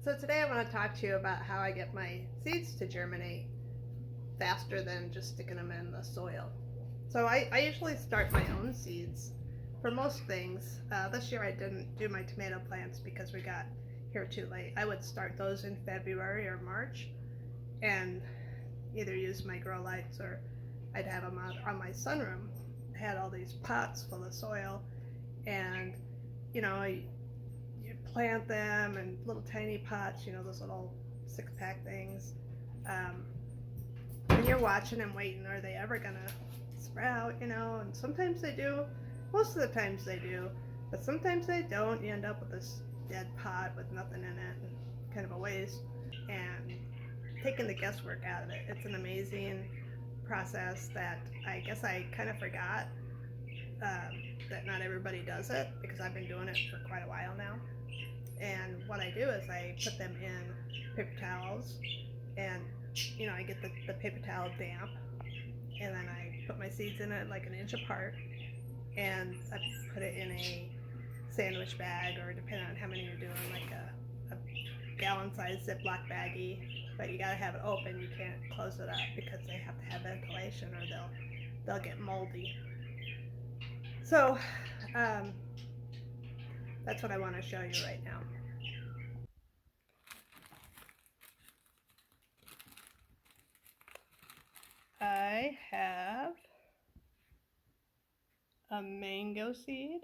So today I want to talk to you about how I get my seeds to germinate faster than just sticking them in the soil. So I usually start my own seeds for most things. This year I didn't do my tomato plants because we got here too late. I would start those in February or March and either use my grow lights or I'd have them out on my sunroom. I had all these pots full of soil, and you know, you plant them in little tiny pots, those little 6-pack things. Um, and you're watching and waiting, are they ever gonna sprout, And sometimes they do. Most of the times they do, but sometimes they don't. You end up with this dead pot with nothing in it, and kind of a waste. And taking the guesswork out of it, it's an amazing process that I guess I kind of forgot that not everybody does it because I've been doing it for quite a while now. And what I do is I put them in paper towels, and I get the paper towel damp, and then I put my seeds in it like an inch apart, and I put it in a sandwich bag, or depending on how many you're doing, like a gallon-sized Ziploc baggie. But you gotta have it open. You can't close it up because they have to have ventilation, or they'll get moldy. So um, that's what I want to show you right now. I have a mango seed.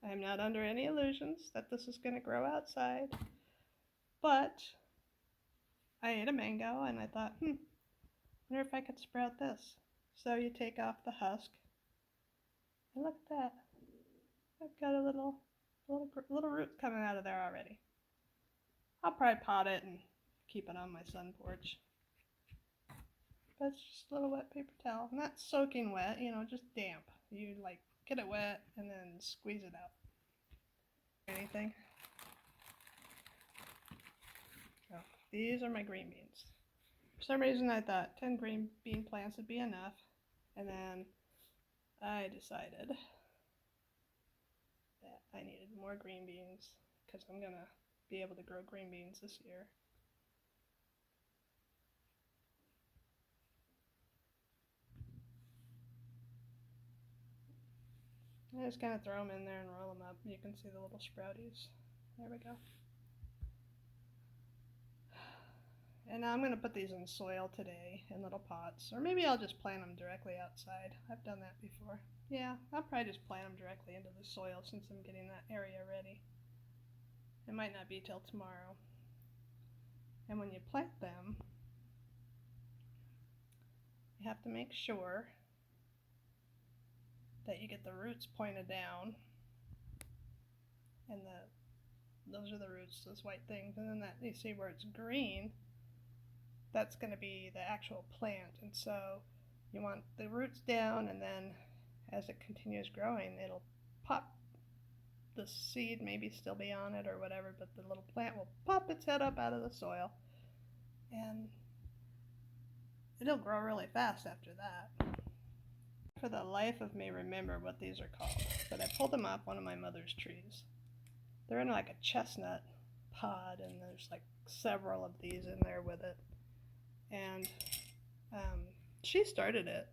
I'm not under any illusions that this is going to grow outside, but I ate a mango and I thought, wonder if I could sprout this. So you take off the husk, and look at that. I've got a little root coming out of there already. I'll probably pot it and keep it on my sun porch. But it's just a little wet paper towel. Not soaking wet, just damp. You get it wet and then squeeze it out. Anything. Oh, these are my green beans. For some reason I thought 10 green bean plants would be enough, and then I decided that I needed more green beans because I'm gonna be able to grow green beans this year. I just kind of throw them in there and roll them up. You can see the little sprouties. There we go. And now I'm going to put these in soil today in little pots, or maybe I'll just plant them directly outside. I've done that before. Yeah, I'll probably just plant them directly into the soil since I'm getting that area ready. It might not be till tomorrow. And when you plant them, you have to make sure that you get the roots pointed down, and those are the roots, those white things, and then that you see where it's green, that's going to be the actual plant. And so you want the roots down, and then as it continues growing, it'll pop. The seed maybe still be on it or whatever, but the little plant will pop its head up out of the soil, and it'll grow really fast after that. For the life of me remember what these are called, but I pulled them off one of my mother's trees. They're in like a chestnut pod, and there's like several of these in there with it. And she started it,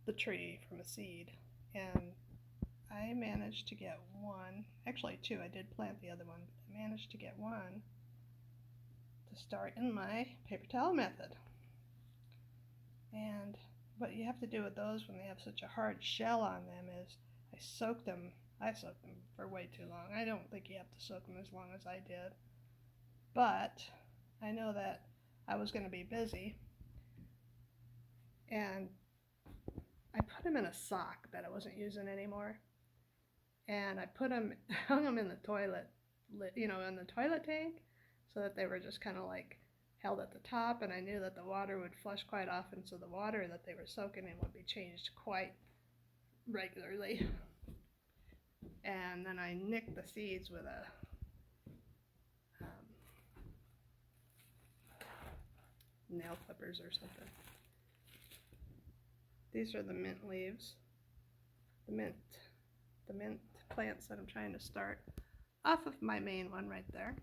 the tree, from a seed, and I managed to get one, actually two. I did plant the other one, but I managed to get one to start in my paper towel method. And what you have to do with those when they have such a hard shell on them is I soaked them for way too long. I don't think you have to soak them as long as I did, but I know that I was going to be busy, and I put them in a sock that I wasn't using anymore, and I hung them in the toilet, in the toilet tank, so that they were just kind of like held at the top, and I knew that the water would flush quite often, so the water that they were soaking in would be changed quite regularly. And then I nicked the seeds with a nail clippers or something. These are the mint leaves, the mint plants that I'm trying to start off of my main one right there.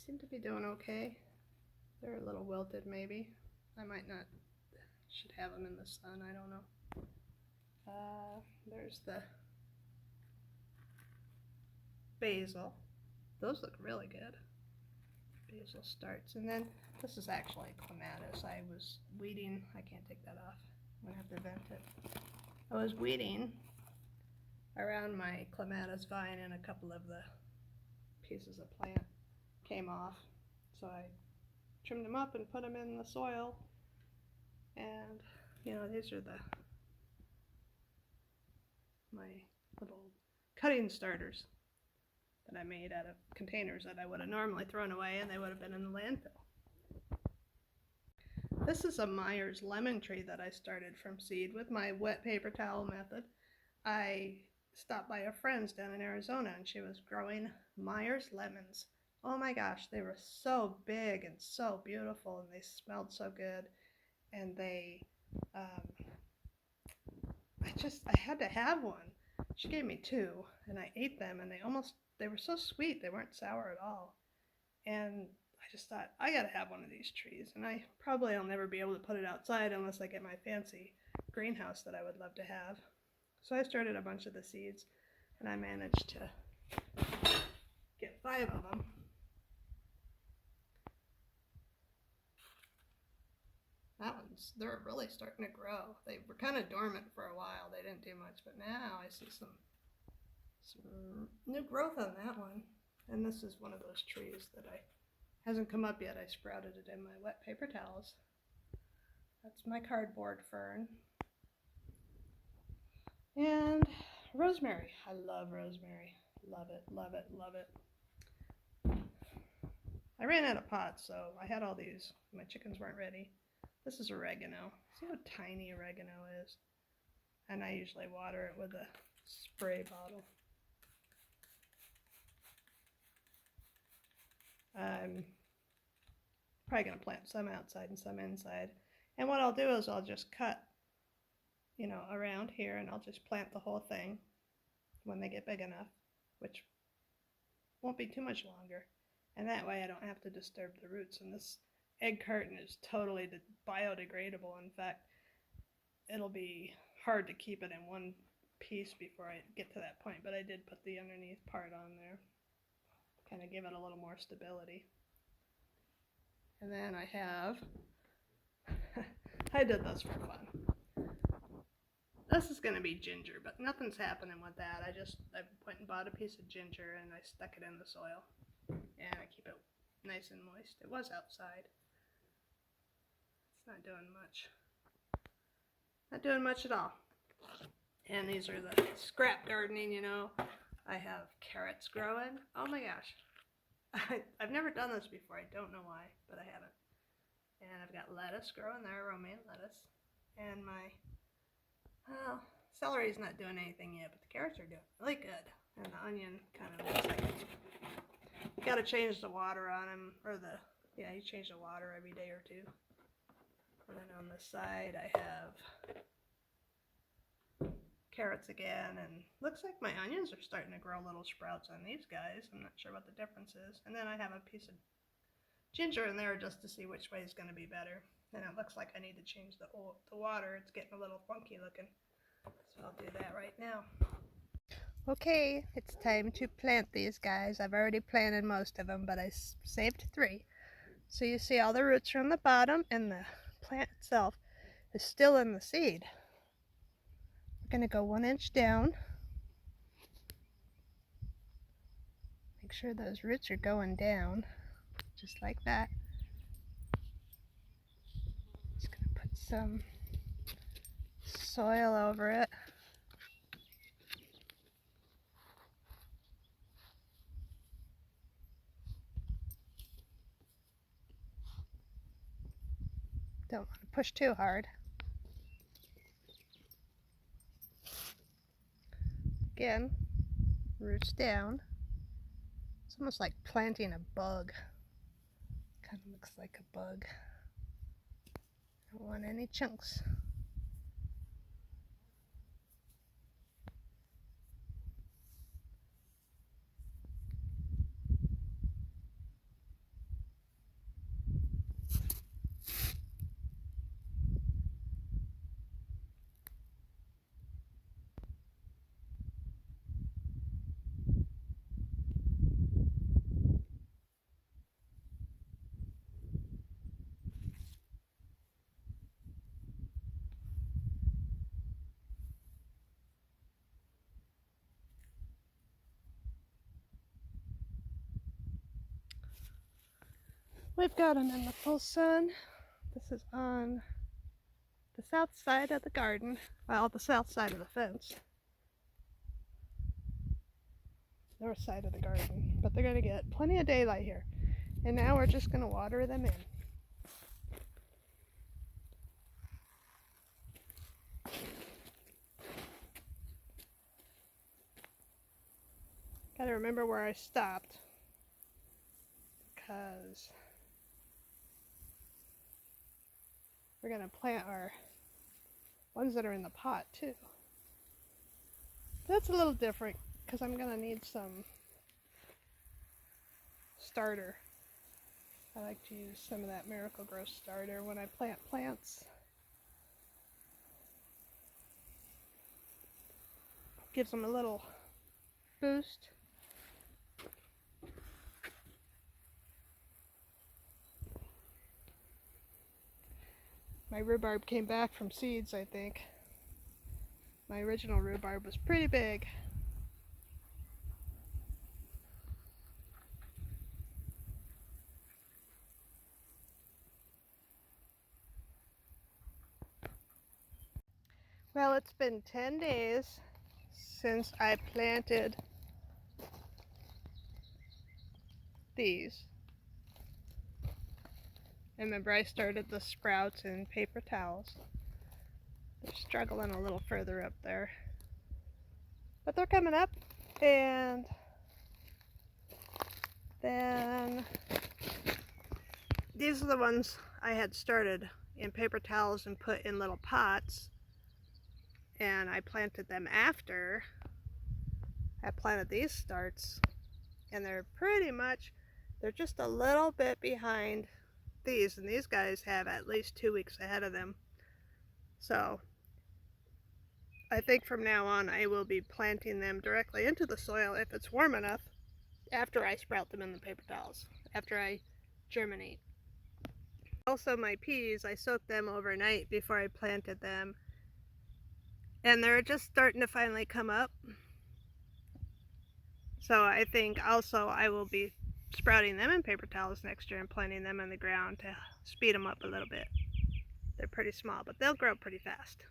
seem to be doing okay. They're a little wilted maybe. I might not, should have them in the sun, I don't know. There's the basil. Those look really good. Basil starts. And then this is actually clematis. I was weeding, I can't take that off. I'm gonna have to vent it. I was weeding around my clematis vine and a couple of the pieces of plant came off. So I trimmed them up and put them in the soil. And these are my little cutting starters that I made out of containers that I would have normally thrown away, and they would have been in the landfill. This is a Myers lemon tree that I started from seed with my wet paper towel method. I stopped by a friend's down in Arizona, and she was growing Myers lemons. Oh my gosh, they were so big and so beautiful, and they smelled so good. And they, I had to have one. She gave me two, and I ate them, and they were so sweet. They weren't sour at all. And I just thought, I gotta have one of these trees. And I'll never be able to put it outside unless I get my fancy greenhouse that I would love to have. So I started a bunch of the seeds, and I managed to get 5 of them. They're really starting to grow. They were kind of dormant for a while. They didn't do much, but now I see some new growth on that one. And this is one of those trees that hasn't come up yet. I sprouted it in my wet paper towels. That's my cardboard fern. And rosemary. I love rosemary. Love it, love it, love it. I ran out of pots, so I had all these. My chickens weren't ready. This is oregano. See how tiny oregano is? And I usually water it with a spray bottle. I'm probably going to plant some outside and some inside. And what I'll do is I'll just cut, around here, and I'll just plant the whole thing when they get big enough, which won't be too much longer. And that way I don't have to disturb the roots. And this egg carton is totally biodegradable. In fact, it'll be hard to keep it in one piece before I get to that point, but I did put the underneath part on there, kind of give it a little more stability. And then I have, I did this for fun. This is going to be ginger, but nothing's happening with that. I went and bought a piece of ginger and I stuck it in the soil, and I keep it nice and moist. It was outside. It's not doing much. Not doing much at all. And these are the scrap gardening, I have carrots growing. Oh my gosh. I've never done this before. I don't know why, but I haven't. And I've got lettuce growing there, romaine lettuce. And my celery's not doing anything yet, but the carrots are doing really good. And the onion kind of looks like it's... You gotta change the water on them, you change the water every day or two. And then on the side I have carrots again, and looks like my onions are starting to grow little sprouts on these guys. I'm not sure what the difference is. And then I have a piece of ginger in there just to see which way is going to be better. And it looks like I need to change the water. It's getting a little funky looking. So I'll do that right now. Okay, it's time to plant these guys. I've already planted most of them, but I saved 3. So you see all the roots are on the bottom, and the plant itself is still in the seed. We're going to go 1 inch down. Make sure those roots are going down, just like that. Just going to put some soil over it. Don't want to push too hard. Again, roots down. It's almost like planting a bug. Kind of looks like a bug. I don't want any chunks. We've got them in the full sun. This is on the south side of the garden, well, the south side of the fence. North side of the garden, but they're going to get plenty of daylight here. And now we're just going to water them in. Got to remember where I stopped, because we're going to plant our ones that are in the pot too. That's a little different because I'm going to need some starter. I like to use some of that Miracle-Gro starter when I plant plants. Gives them a little boost. My rhubarb came back from seeds, I think. My original rhubarb was pretty big. Well, it's been 10 days since I planted these. Remember, I started the sprouts in paper towels. They're struggling a little further up there, but they're coming up. And then these are the ones I had started in paper towels and put in little pots, and I planted them after I planted these starts, and they're just a little bit behind these, and these guys have at least 2 weeks ahead of them. So I think from now on I will be planting them directly into the soil if it's warm enough, after I sprout them in the paper towels, after I germinate. Also, my peas, I soaked them overnight before I planted them, and they're just starting to finally come up. So I think also I will be sprouting them in paper towels next year and planting them in the ground to speed them up a little bit. They're pretty small, but they'll grow pretty fast.